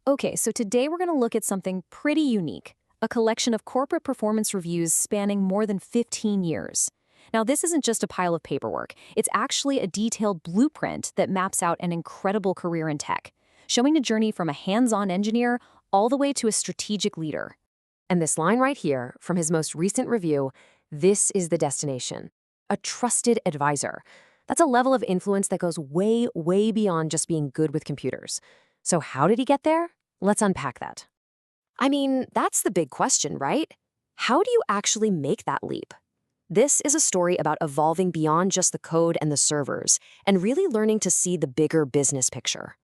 Okay, so today we're going to look at something pretty unique, a collection of corporate performance reviews spanning more than 15 years. Now, this isn't just a pile of paperwork. It's actually a detailed blueprint that maps out an incredible career in tech, showing a journey from a hands-on engineer all the way to a strategic leader. And this line right here from his most recent review, this is the destination. A trusted advisor. That's a level of influence that goes way, way beyond just being good with computers. So how did he get there? Let's unpack that. I mean, that's the big question, right? How do you actually make that leap? This is a story about evolving beyond just the code and the servers and really learning to see the bigger business picture.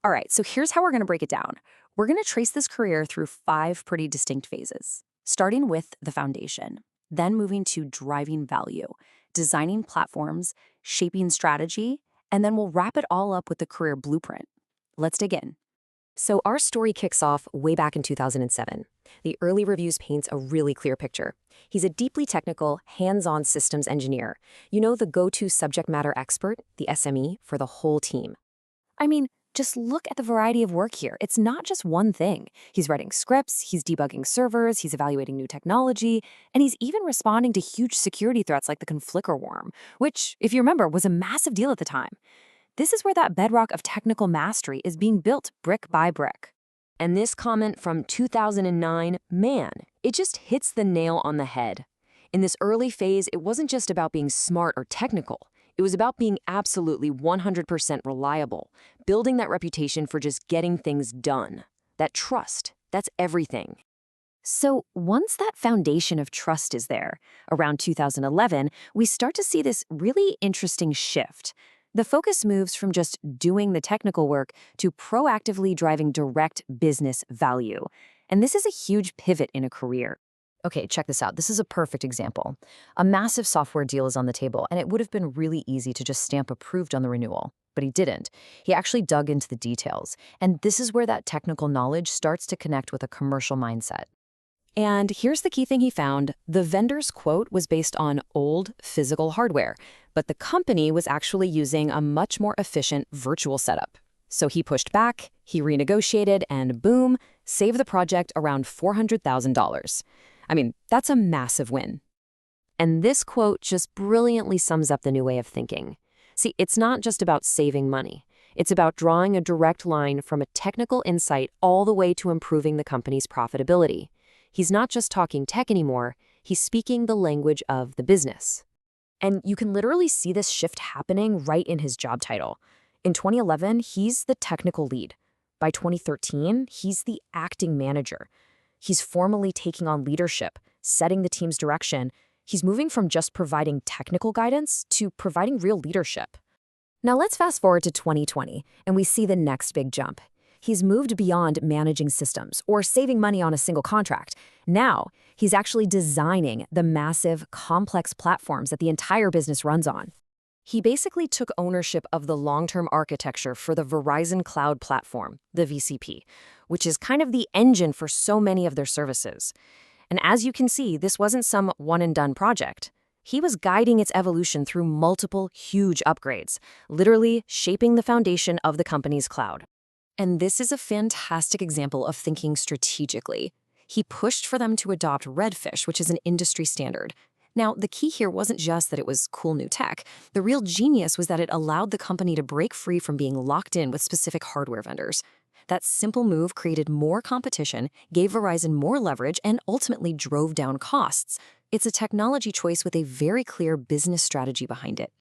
All right, so here's how we're going to break it down. We're going to trace this career through 5 pretty distinct phases, starting with the foundation, then moving to driving value, designing platforms, shaping strategy, and then we'll wrap it all up with the career blueprint. Let's dig in. So our story kicks off way back in 2007. The early reviews paints a really clear picture. He's a deeply technical, hands-on systems engineer. You know, the go-to subject matter expert, the SME, for the whole team. I mean, just look at the variety of work here. It's not just one thing. He's writing scripts, he's debugging servers, he's evaluating new technology, and he's even responding to huge security threats like the Conflicker worm, which, if you remember, was a massive deal at the time. This is where that bedrock of technical mastery is being built brick by brick. And this comment from 2009, man, it just hits the nail on the head. In this early phase, it wasn't just about being smart or technical. It was about being absolutely 100% reliable, building that reputation for just getting things done. That trust, that's everything. So once that foundation of trust is there, around 2011, we start to see this really interesting shift. The focus moves from just doing the technical work to proactively driving direct business value. And this is a huge pivot in a career. Okay, check this out. This is a perfect example. A massive software deal is on the table, and it would have been really easy to just stamp approved on the renewal. But he didn't. He actually dug into the details. And this is where that technical knowledge starts to connect with a commercial mindset. And here's the key thing he found. The vendor's quote was based on old physical hardware, but the company was actually using a much more efficient virtual setup. So he pushed back, he renegotiated, and boom, saved the project around $400,000. I mean, that's a massive win. And this quote just brilliantly sums up the new way of thinking. See, it's not just about saving money. It's about drawing a direct line from a technical insight all the way to improving the company's profitability. He's not just talking tech anymore, he's speaking the language of the business. And you can literally see this shift happening right in his job title. In 2011, he's the technical lead. By 2013, he's the acting manager. He's formally taking on leadership, setting the team's direction. He's moving from just providing technical guidance to providing real leadership. Now let's fast forward to 2020, and we see the next big jump. He's moved beyond managing systems or saving money on a single contract. Now, he's actually designing the massive, complex platforms that the entire business runs on. He basically took ownership of the long-term architecture for the Verizon Cloud Platform, the VCP, which is kind of the engine for so many of their services. And as you can see, this wasn't some one-and-done project. He was guiding its evolution through multiple huge upgrades, literally shaping the foundation of the company's cloud. And this is a fantastic example of thinking strategically. He pushed for them to adopt Redfish, which is an industry standard. Now, the key here wasn't just that it was cool new tech. The real genius was that it allowed the company to break free from being locked in with specific hardware vendors. That simple move created more competition, gave Verizon more leverage, and ultimately drove down costs. It's a technology choice with a very clear business strategy behind it.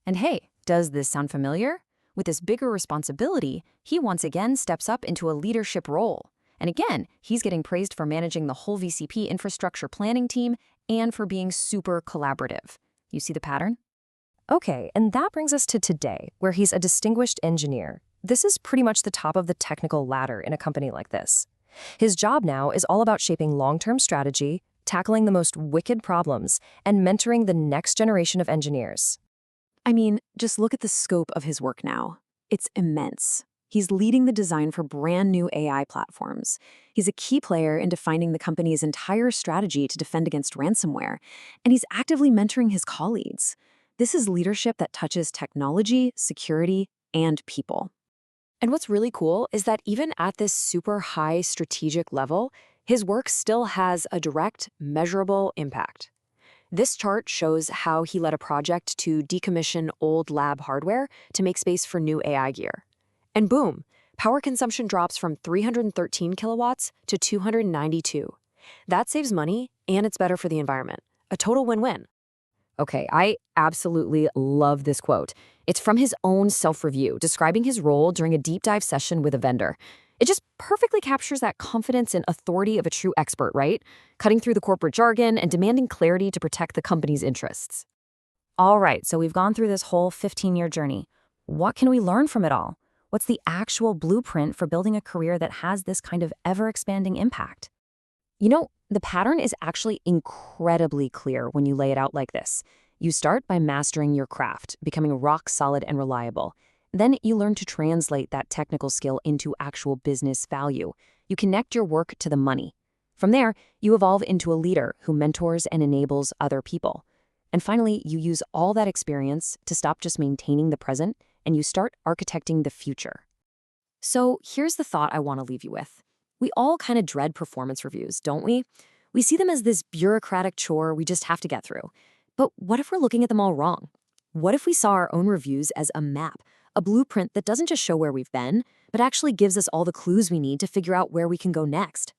And hey, does this sound familiar? With this bigger responsibility, he once again steps up into a leadership role. And again, he's getting praised for managing the whole VCP infrastructure planning team and for being super collaborative. You see the pattern? Okay, and that brings us to today, where he's a distinguished engineer. This is pretty much the top of the technical ladder in a company like this. His job now is all about shaping long-term strategy, tackling the most wicked problems, and mentoring the next generation of engineers. I mean, just look at the scope of his work now. It's immense. He's leading the design for brand new AI platforms. He's a key player in defining the company's entire strategy to defend against ransomware, and he's actively mentoring his colleagues. This is leadership that touches technology, security, and people. And what's really cool is that even at this super high strategic level, his work still has a direct, measurable impact. This chart shows how he led a project to decommission old lab hardware to make space for new AI gear. And boom, power consumption drops from 313 kilowatts to 292. That saves money, and it's better for the environment. A total win-win. Okay, I absolutely love this quote. It's from his own self-review, describing his role during a deep dive session with a vendor. It just perfectly captures that confidence and authority of a true expert, right? Cutting through the corporate jargon and demanding clarity to protect the company's interests. All right, so we've gone through this whole 15-year journey. What can we learn from it all? What's the actual blueprint for building a career that has this kind of ever-expanding impact? You know, the pattern is actually incredibly clear when you lay it out like this. You start by mastering your craft, becoming rock solid and reliable. Then you learn to translate that technical skill into actual business value. You connect your work to the money. From there, you evolve into a leader who mentors and enables other people. And finally, you use all that experience to stop just maintaining the present and you start architecting the future. So here's the thought I want to leave you with. We all kind of dread performance reviews, don't we? We see them as this bureaucratic chore we just have to get through. But what if we're looking at them all wrong? What if we saw our own reviews as a map, a blueprint that doesn't just show where we've been, but actually gives us all the clues we need to figure out where we can go next?